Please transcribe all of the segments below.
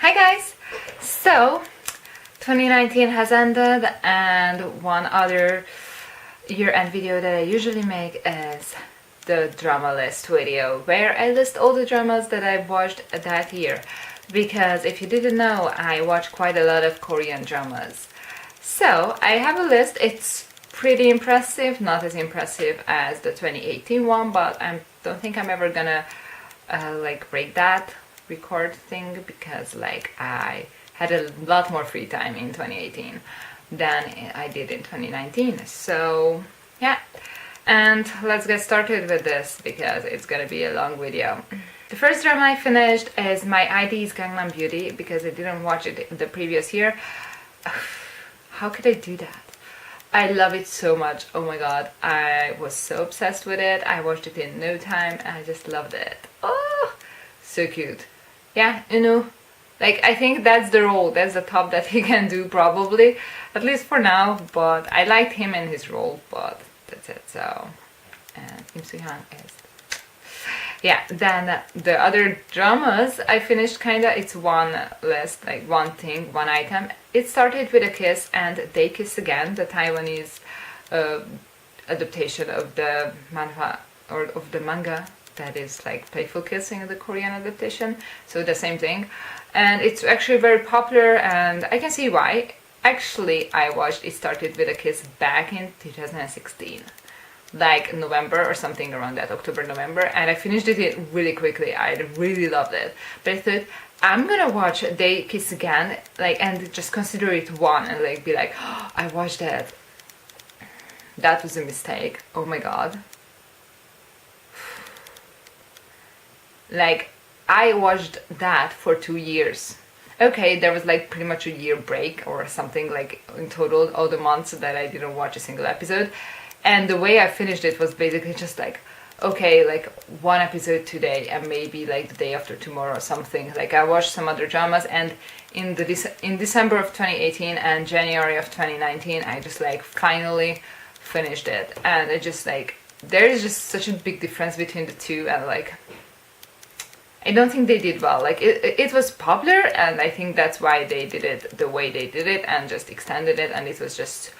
Hi guys! So, 2019 has ended and one other year-end video that I usually make is the drama list video where I list all the dramas that I watched that year, because if you didn't know, I watch quite a lot of Korean dramas. So I have a list. It's pretty impressive, not as impressive as the 2018 one, but I don't think I'm ever gonna break that record thing, because I had a lot more free time in 2018 than I did in 2019. So yeah, and let's get started with this because it's gonna be a long video. The first drama I finished is My ID's Gangnam Beauty, because I didn't watch it the previous year. How could I do that? I love it so much. Oh my god, I was so obsessed with it. I watched it in no time and I just loved it. Oh, so cute. Yeah, I think that's the role, that's the top that he can do probably, at least for now, but I liked him in his role, but that's it. So, and Johan is... Yeah, then the other dramas I finished it's one list, one thing, one item. It started with a kiss and They Kiss Again, the Taiwanese adaptation of the manhwa, or of the manga, that is like playful kissing, the Korean adaptation, so the same thing. And it's actually very popular and I can see why. Actually, I watched It Started With a Kiss back in 2016. Like November or something around that, October, November, and I finished it really quickly. I really loved it. But I thought, I'm gonna watch They Kiss Again, and just consider it one, and be like, oh, I watched that. That was a mistake. Oh my god. I watched that for 2 years. Okay, there was pretty much a year break or something, in total, all the months that I didn't watch a single episode. And the way I finished it was basically just okay, one episode today and maybe the day after tomorrow or something. I watched some other dramas, and in December of 2018 and January of 2019 I just finally finished it. And it just there is just such a big difference between the two, and I don't think they did well. It was popular, and I think that's why they did it the way they did it and just extended it, and it was just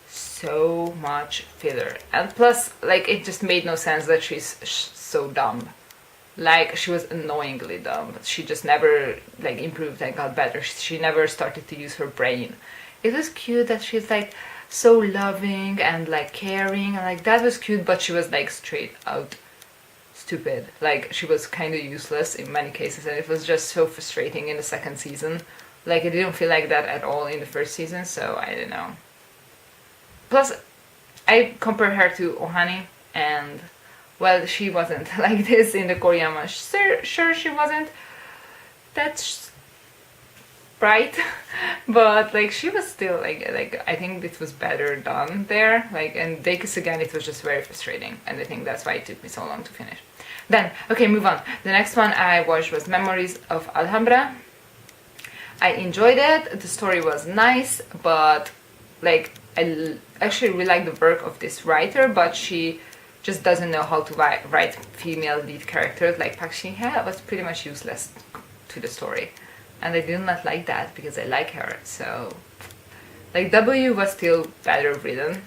so much filler. And plus, it just made no sense that she's so dumb. She was annoyingly dumb. She just never improved and got better. She never started to use her brain. It was cute that she's so loving and caring, and that was cute, but she was straight out stupid. She was kind of useless in many cases, and it was just so frustrating in the second season. It didn't feel like that at all in the first season, so I don't know. Plus, I compare her to Ohani, and well, she wasn't like this in the Korean one. Sure, she wasn't. That's right, but she was still I think it was better done there. And They Kiss Again, it was just very frustrating, and I think that's why it took me so long to finish. Then, okay, move on. The next one I watched was Memories of Alhambra. I enjoyed it. The story was nice, but I actually really like the work of this writer, but she just doesn't know how to write female lead characters. Park Shin-hye was pretty much useless to the story, and I did not like that because I like her. So W was still better written,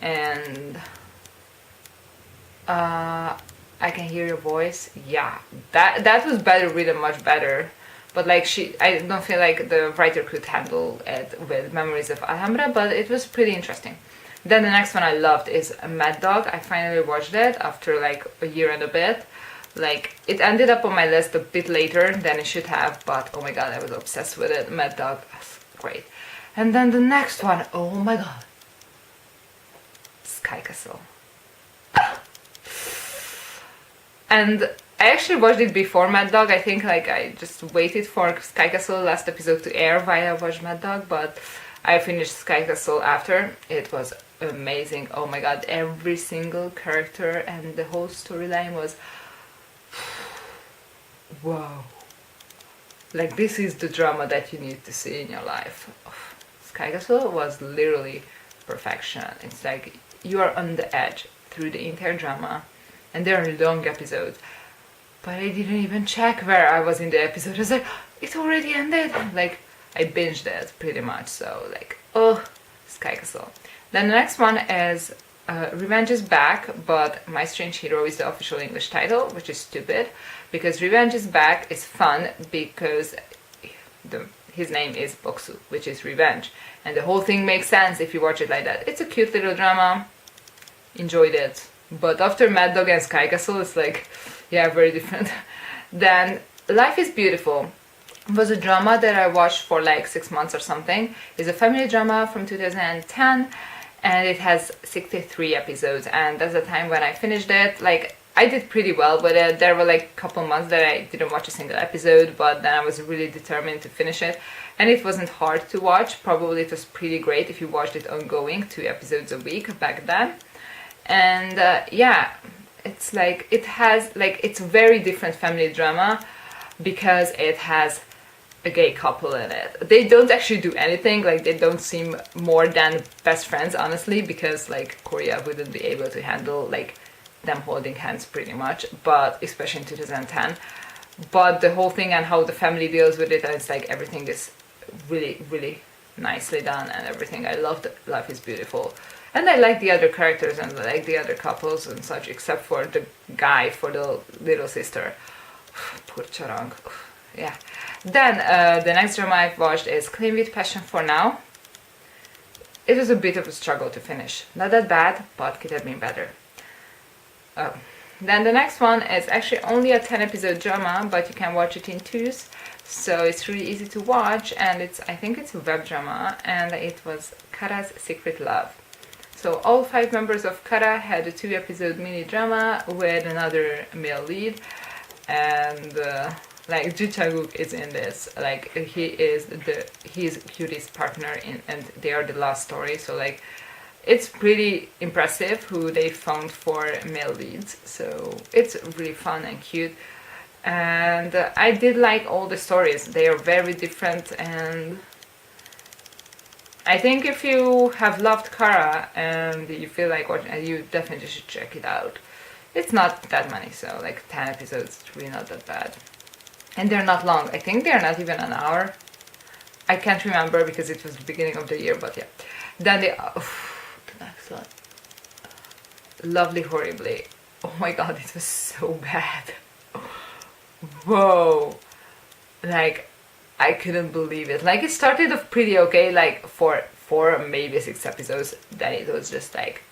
and I Can Hear Your Voice, yeah, that was better written, much better. But I don't feel like the writer could handle it with Memories of Alhambra, but it was pretty interesting. Then the next one I loved is Mad Dog. I finally watched it after a year and a bit. It ended up on my list a bit later than it should have, but oh my god, I was obsessed with it. Mad Dog, great. And then the next one, oh my god, Sky Castle. And I actually watched it before Mad Dog. I think I just waited for Sky Castle last episode to air while I watched Mad Dog, but I finished Sky Castle after. It was amazing. Oh my god, every single character and the whole storyline was wow. This is the drama that you need to see in your life. Sky Castle was literally perfection. It's you are on the edge through the entire drama, and there are long episodes. But I didn't even check where I was in the episode. I was it already ended. Like, I binged it pretty much. So like, oh, Sky Castle. Then the next one is Revenge is Back, but My Strange Hero is the official English title, which is stupid because Revenge is Back is fun because his name is Boksu, which is revenge, and the whole thing makes sense if you watch it like that. It's a cute little drama, enjoyed it, but after Mad Dog and Sky Castle, it's like, yeah, very different. Then Life is Beautiful was a drama that I watched for like 6 months or something. It's a family drama from 2010, and it has 63 episodes, and that's the time when I finished it. Like, I did pretty well with it. There were like a couple months that I didn't watch a single episode, but then I was really determined to finish it, and it wasn't hard to watch. Probably it was pretty great if you watched it ongoing, 2 episodes a week back then. And yeah, it's like, it has like, it's a very different family drama because it has a gay couple in it. They don't actually do anything, like they don't seem more than best friends, honestly, because like Korea wouldn't be able to handle like them holding hands pretty much, but especially in 2010. But the whole thing and how the family deals with it, and it's like everything is really, really nicely done and everything. I loved Life is Beautiful. And I like the other characters and I like the other couples and such, except for the guy for the little sister. Poor Charang. Yeah. Then the next drama I've watched is Clean with Passion for Now. It was a bit of a struggle to finish. Not that bad, but could have been better. Then the next one is actually only a 10 episode drama, but you can watch it in twos. So it's really easy to watch, and I think it's a web drama, and it was Kara's Secret Love. So all 5 members of Kara had a 2 episode mini drama with another male lead, and like Ji Chaguk is in this. Like he's Hyuri's partner and they are the last story. So like, it's pretty impressive who they found for male leads. So it's really fun and cute. And I did like all the stories. They are very different, and I think if you have loved Kara and you feel like watching, you definitely should check it out. It's not that many, so like 10 episodes, it's really not that bad. And they're not long. I think they're not even an hour. I can't remember because it was the beginning of the year, but yeah. Then the next one. Lovely Horribly. Oh my god, it was so bad. Whoa. Like, I couldn't believe it. Like, it started off pretty okay, like for 4, maybe 6 episodes. Then it was just like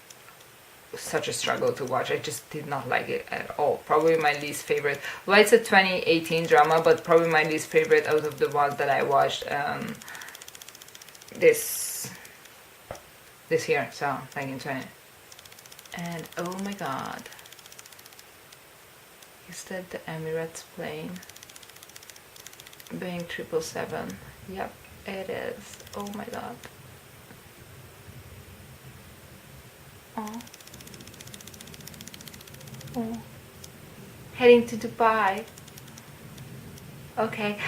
such a struggle to watch. I just did not like it at all. Probably my least favorite. Well, it's a 2018 drama, but probably my least favorite out of the ones that I watched this year, so like in 20. And oh my god, is that the Emirates plane? Boeing 777. Yep, it is. Oh my god. Oh. Oh. Heading to Dubai. Okay,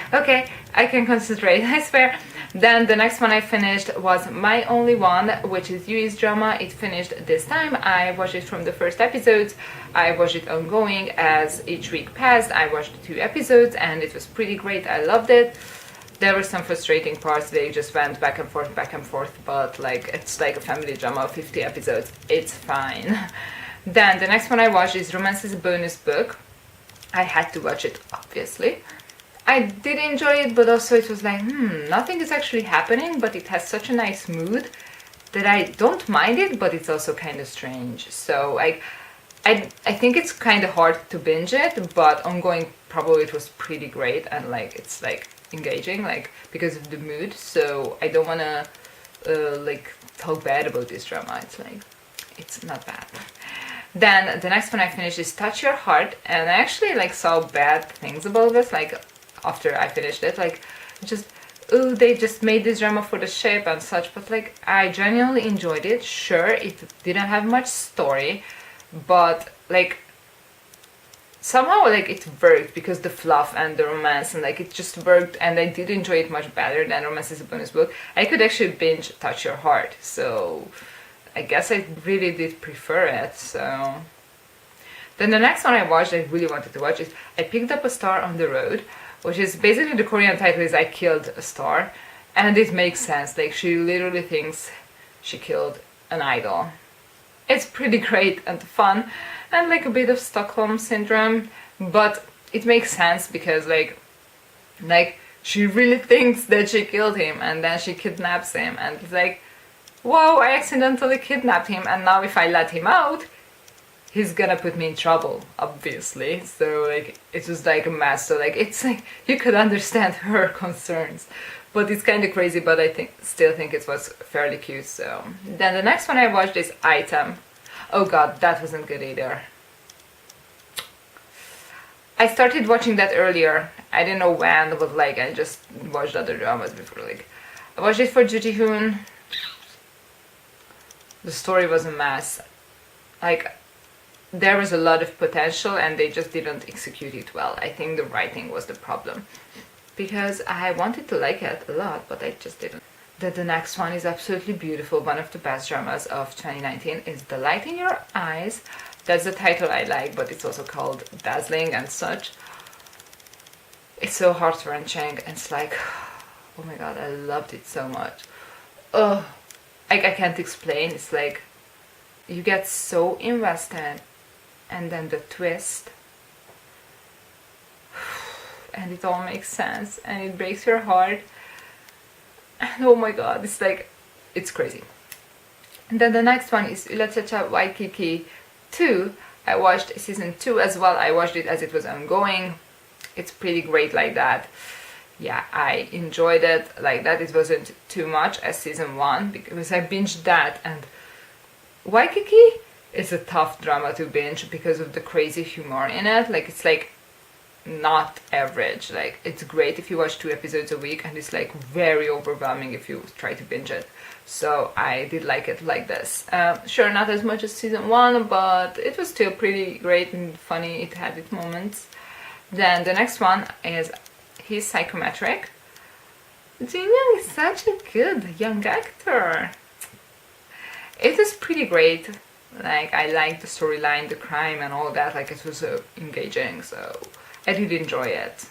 I can concentrate, I swear. Then the next one I finished was My Only One, which is Yui's drama. It finished this time. I watched it from the first episodes. I watched it ongoing as each week passed. I watched 2 episodes and it was pretty great. I loved it. There were some frustrating parts. They just went back and forth, but like, it's like a family drama of 50 episodes. It's fine. Then the next one I watched is Romance's Bonus Book. I had to watch it, obviously. I did enjoy it, but also it was like, nothing is actually happening, but it has such a nice mood that I don't mind it, but it's also kind of strange. So I think it's kind of hard to binge it, but ongoing probably it was pretty great, and like, it's like engaging, like, because of the mood. So I don't want to like talk bad about this drama. It's like, it's not bad. Then the next one I finished is Touch Your Heart, and I actually like saw bad things about this, like after I finished it, like just, oh, they just made this drama for the shape and such, but like I genuinely enjoyed it. Sure, it didn't have much story, but like somehow like it worked because the fluff and the romance, and like it just worked, and I did enjoy it much better than Romance is a Bonus Book. I could actually binge Touch Your Heart, so I guess I really did prefer it. So then the next one I watched, I really wanted to watch, is I Picked Up a Star on the Road, which is basically the Korean title is I Killed a Star, and it makes sense. Like, she literally thinks she killed an idol. It's pretty great and fun, and like a bit of Stockholm syndrome, but it makes sense because like she really thinks that she killed him, and then she kidnaps him, and it's like, whoa, I accidentally kidnapped him, and now if I let him out, he's gonna put me in trouble, obviously. So like, it's just like a mess. So like, it's like, you could understand her concerns, but it's kind of crazy, but I still think it was fairly cute. So then the next one I watched is Item. Oh god, that wasn't good either. I started watching that earlier. I didn't know when, but like, I just watched other dramas before. Like, I watched it for Hoon. The story was a mess. Like, there was a lot of potential and they just didn't execute it well. I think the writing was the problem, because I wanted to like it a lot, but I just didn't. The next one is absolutely beautiful. One of the best dramas of 2019 is The Light in Your Eyes. That's the title I like, but it's also called Dazzling and such. It's so heart-wrenching, and it's like, oh my god, I loved it so much. Oh, I can't explain. It's like, you get so invested, and then the twist, and it all makes sense, and it breaks your heart, and oh my god, it's like, it's crazy. And then the next one is Ulachacha Waikiki 2. I watched season 2 as well. I watched it as it was ongoing. It's pretty great like that. Yeah, I enjoyed it like that. It wasn't too much as season 1, because I binged that, and Waikiki is a tough drama to binge because of the crazy humor in it. Like, it's like not average. Like, it's great if you watch 2 episodes a week, and it's like very overwhelming if you try to binge it. So I did like it like this. Sure, not as much as season 1, but it was still pretty great and funny. It had its moments. Then the next one is He's Psychometric. Jin Young is such a good young actor. It was pretty great. Like, I liked the storyline, the crime and all that. Like, it was engaging, so I did enjoy it.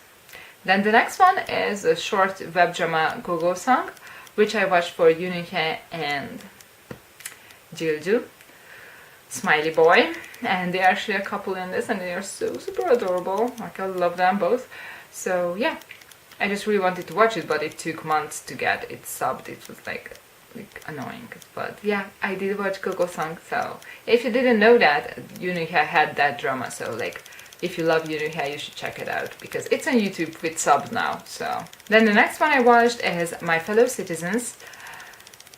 Then the next one is a short web drama, Go-Go Song, which I watched for Yoon and Jilju, Smiley Boy, and they're actually a couple in this, and they are so super adorable. Like, I love them both. So yeah, I just really wanted to watch it, but it took months to get it subbed. It was like annoying, but yeah, I did watch Go-Go Song. So if you didn't know that, Yoon had that drama, so like, if you love Yoon, you should check it out, because it's on YouTube with subs now. So then the next one I watched is My Fellow Citizens.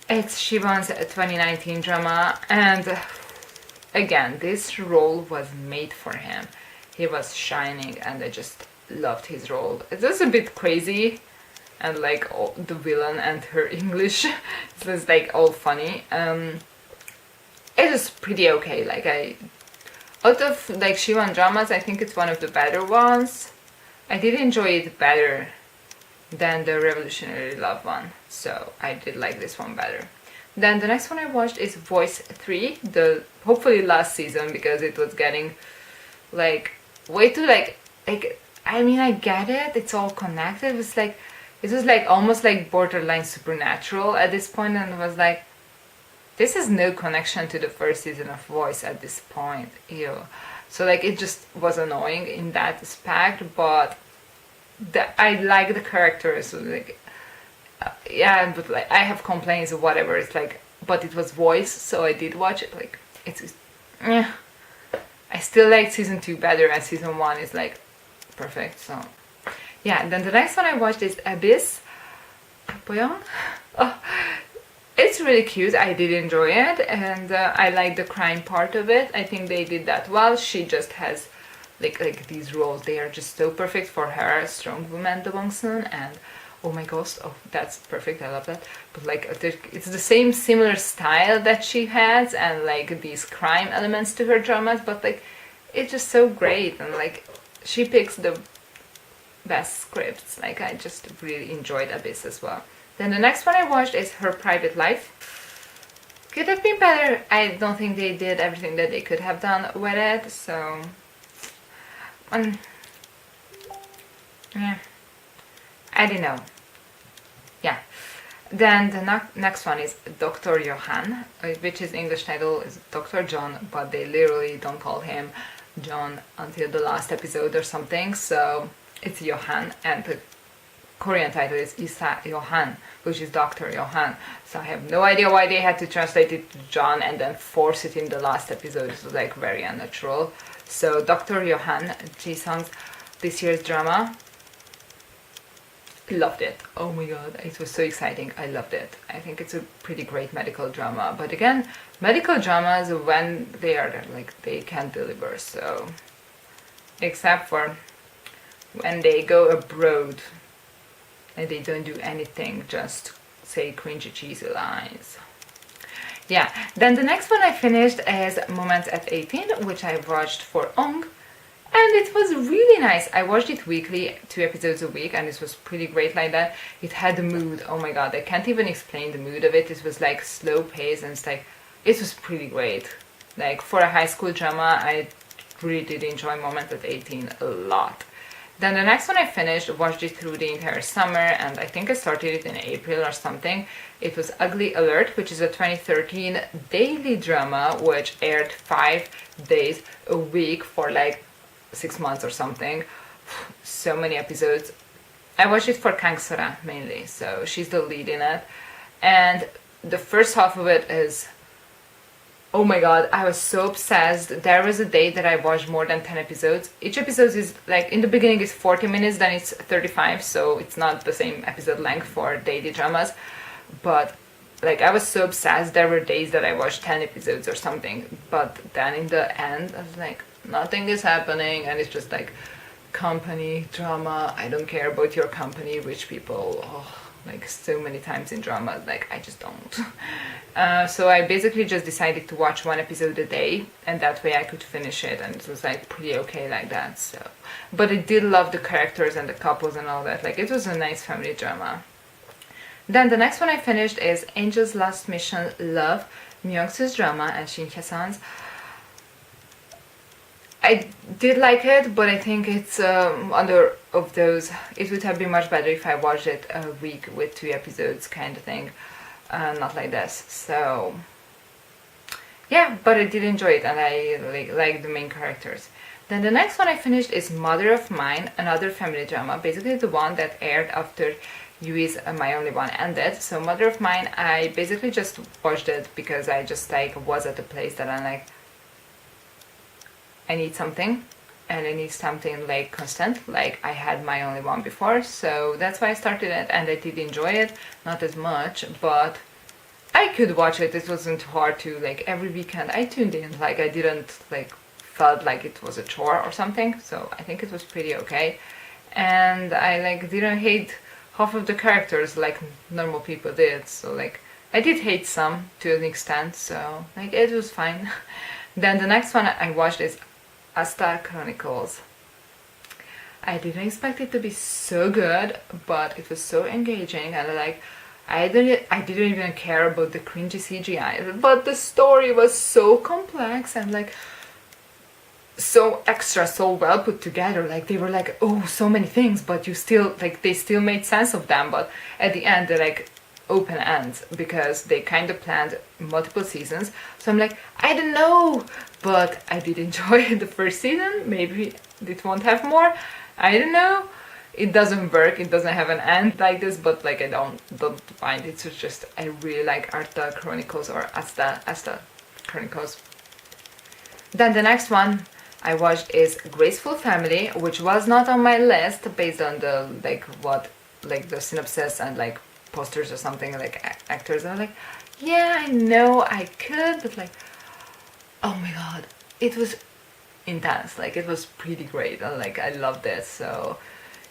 It's Siobhan's 2019 drama, and again, this role was made for him. He was shining, and I just loved his role. It was a bit crazy, and like the villain and her English, it was like all funny. It was pretty okay. Like, out of like Siwon dramas, I think it's one of the better ones. I did enjoy it better than the Revolutionary Love one, so I did like this one better. Then the next one I watched is Voice 3, the hopefully last season, because it was getting like way too like I mean, I get it, it's all connected. It was like almost like borderline supernatural at this point, and it was like, this has no connection to the first season of Voice at this point. Ew. So like, it just was annoying in that aspect, but I like the characters. So like, yeah, but like, I have complaints or whatever. It's like, but it was Voice, so I did watch it. Like, it's yeah. I still like season 2 better, and season 1 is like perfect. So yeah. And then the next one I watched is Abyss. Boyong. Oh, it's really cute. I did enjoy it, and I like the crime part of it. I think they did that well. She just has like these roles. They are just so perfect for her. Strong woman, the Bong-sun, and oh my gosh, oh, that's perfect. I love that. But like, it's the same similar style that she has, and like these crime elements to her dramas. But like, it's just so great, and like, she picks the best scripts. Like, I just really enjoyed Abyss as well. Then the next one I watched is Her Private Life. Could have been better. I don't think they did everything that they could have done with it, so yeah. I don't know. Yeah. Then the next one is Dr. Johan, which his English title is Dr. John, but they literally don't call him John until the last episode or something, so it's Johan, and the Korean title is Isa Johan, which is Dr. Johan. So I have no idea why they had to translate it to John and then force it in the last episode. It was like very unnatural. So Dr. Johan, Ji-sung's this year's drama. Loved it. Oh my god, it was so exciting. I loved it. I think it's a pretty great medical drama. But again, medical dramas, when they are like, they can deliver. So except for when they go abroad and they don't do anything, just say cringy cheesy lines. Yeah, then the next one I finished is Moments at 18, which I watched for Ong, and it was really nice. I watched it weekly, 2 episodes a week, and it was pretty great like that. It had the mood, oh my god, I can't even explain the mood of it. It was like slow pace, and it's like, it was pretty great. Like for a high school drama, I really did enjoy Moments at 18 a lot. Then the next one I finished, watched it through the entire summer, and I think I started it in April or something. It was Ugly Alert, which is a 2013 daily drama, which aired 5 days a week for like 6 months or something. So many episodes. I watched it for Kang Sora mainly, so she's the lead in it. And the first half of it is, oh my god, I was so obsessed. There was a day that I watched more than 10 episodes. Each episode is like, in the beginning it's 40 minutes, then it's 35, so it's not the same episode length for daily dramas. But like, I was so obsessed. There were days that I watched 10 episodes or something, but then in the end I was like, nothing is happening, and it's just like company drama. I don't care about your company, rich people. Oh, like so many times in drama, like I just don't. So I basically just decided to watch 1 episode a day, and that way I could finish it, and it was like pretty okay like that. So, but I did love the characters and the couples and all that. Like, it was a nice family drama. Then the next one I finished is Angel's Last Mission Love, Myung-soo's drama and Shin Hye-sun's. I did like it, but I think it's under of those, it would have been much better if I watched it a week with 2 episodes kind of thing, not like this. So yeah, but I did enjoy it, and I like the main characters. Then the next one I finished is Mother of Mine, another family drama, basically the one that aired after Yui's My Only One ended. So Mother of Mine, I basically just watched it because I just like was at a place that I'm like, I need something, and I need something like constant, like I had My Only One before, so that's why I started it, and I did enjoy it, not as much, but I could watch it. It wasn't hard to, like, every weekend I tuned in, like I didn't like felt like it was a chore or something, so I think it was pretty okay. And I like didn't hate half of the characters like normal people did, so like I did hate some to an extent, so like it was fine. Then the next one I watched is Asta Chronicles. I didn't expect it to be so good, but it was so engaging, and like I didn't even care about the cringy CGI, but the story was so complex and like so extra, so well put together. Like they were like, oh, so many things, but you still like they still made sense of them, but at the end they're like open ends because they kind of planned multiple seasons. So I'm like, I don't know, but I did enjoy the first season. Maybe it won't have more, I don't know. It doesn't work, it doesn't have an end like this, but like I don't mind. It's just I really like Asta Chronicles or Asta Chronicles. Then the next one I watched is Graceful Family, which was not on my list based on the the synopsis and like posters or something, like actors, and I'm like, yeah, I know I could, but like, oh my god, it was intense. Like it was pretty great, and like I loved it. So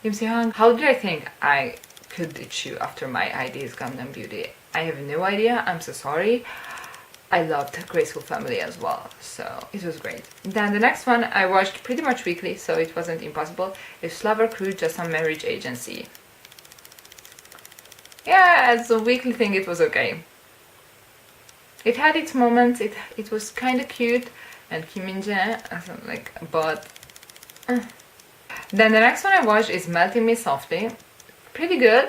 Johan, how did I think I could ditch you after my ideas Gangnam Beauty? I have no idea, I'm so sorry. I loved Graceful Family as well, so it was great. Then the next one I watched pretty much weekly, so it wasn't impossible, is Slaver Crew Just a Marriage Agency. Yeah, as a weekly thing it was okay. It had its moments, it was kind of cute, and Kim Min-jae, like, but... Then the next one I watched is Melting Me Softly, pretty good.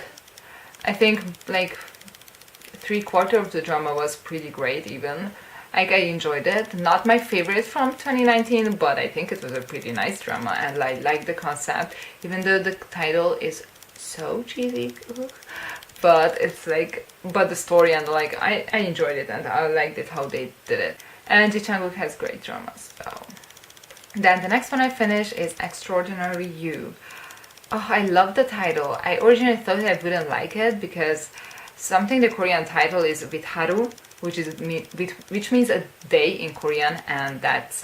I think like 3/4 of the drama was pretty great even. Like I enjoyed it. Not my favorite from 2019, but I think it was a pretty nice drama and I like the concept, even though the title is so cheesy. But it's like, but the story and like I enjoyed it and I liked it how they did it. And Ji Chang-wook has great dramas. So then the next one I finished is Extraordinary You. Oh, I love the title. I originally thought I wouldn't like it because something the Korean title is with haru, which means a day in Korean, and that's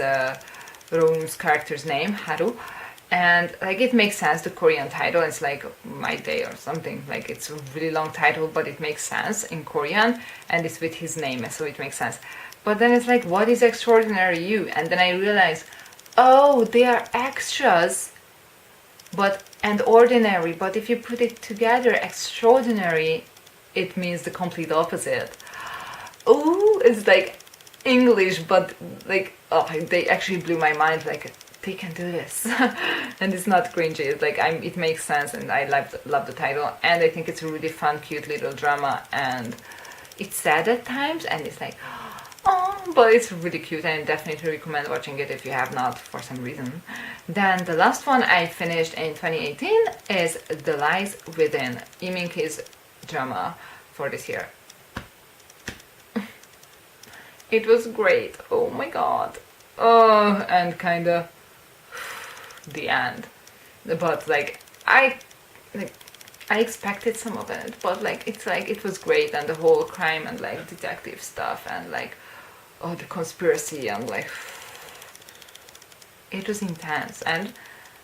Room's character's name, Haru. And like it makes sense, the Korean title is like My Day or something. Like it's a really long title, but it makes sense in Korean, and it's with his name, so it makes sense. But then it's like, what is Extraordinary You? And then I realized, oh, they are extras, and ordinary. But if you put it together, extraordinary, it means the complete opposite. Oh, it's like English, but like, oh, they actually blew my mind. Like they can do this, and it's not cringy. It's like it makes sense, and I love the title, and I think it's a really fun, cute little drama, and it's sad at times, and it's like, oh, but it's really cute, and I definitely recommend watching it if you have not for some reason. Then the last one I finished in 2018 is The Lies Within, Lee Min-ki's drama for this year. It was great. Oh my god. Oh, and kinda the end. But like I expected some of it, but like it's like it was great, and the whole crime and like detective stuff and like the conspiracy and like it was intense. And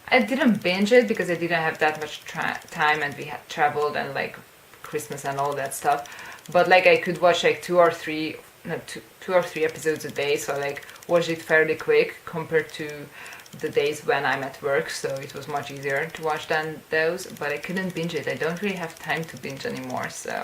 I didn't binge it because I didn't have that much time, and we had traveled and like Christmas and all that stuff. But like I could watch like two or three episodes a day, so I like watched it fairly quick compared to the days when I'm at work, so it was much easier to watch than those. But I couldn't binge it. I don't really have time to binge anymore, so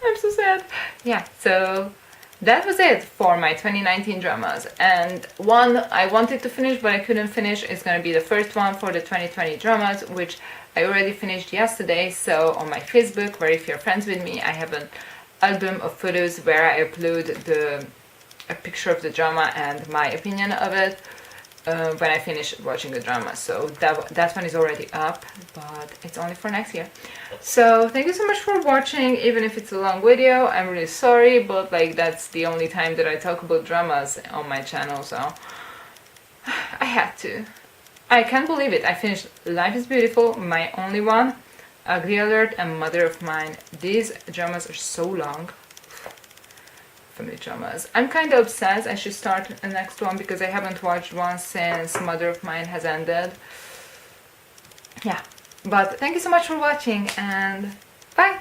I'm so sad. Yeah, so that was it for my 2019 dramas. And one I wanted to finish but I couldn't finish is gonna be the first one for the 2020 dramas, which I already finished yesterday. So on my Facebook, where if you're friends with me, I have an album of photos where I upload a picture of the drama and my opinion of it when I finish watching the drama. So that one is already up, but it's only for next year. So thank you so much for watching, even if it's a long video. I'm really sorry, but like that's the only time that I talk about dramas on my channel, so I had to. I can't believe it. I finished Life is Beautiful, my only one, Ugly Alert, and Mother of Mine. These dramas are so long. Family dramas. I'm kind of obsessed. I should start the next one because I haven't watched one since Mother of Mine has ended. Yeah, but thank you so much for watching, and bye!